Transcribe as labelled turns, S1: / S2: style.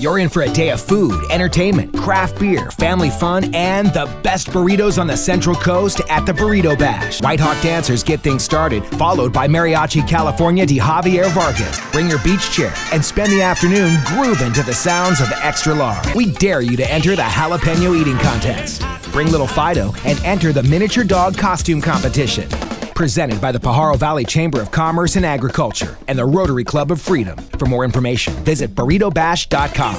S1: You're in for a day of food, entertainment, craft beer, family fun, and the best burritos on the Central Coast at the Burrito Bash. White Hawk dancers get things started, followed by Mariachi California de Javier Vargas. Bring your beach chair and spend the afternoon grooving to the sounds of Extra Large. We dare you to enter the Jalapeno Eating Contest. Bring little Fido and enter the Miniature Dog Costume Competition. Presented by the Pajaro Valley Chamber of Commerce and Agriculture and the Rotary Club of Freedom. For more information, visit burritobash.com.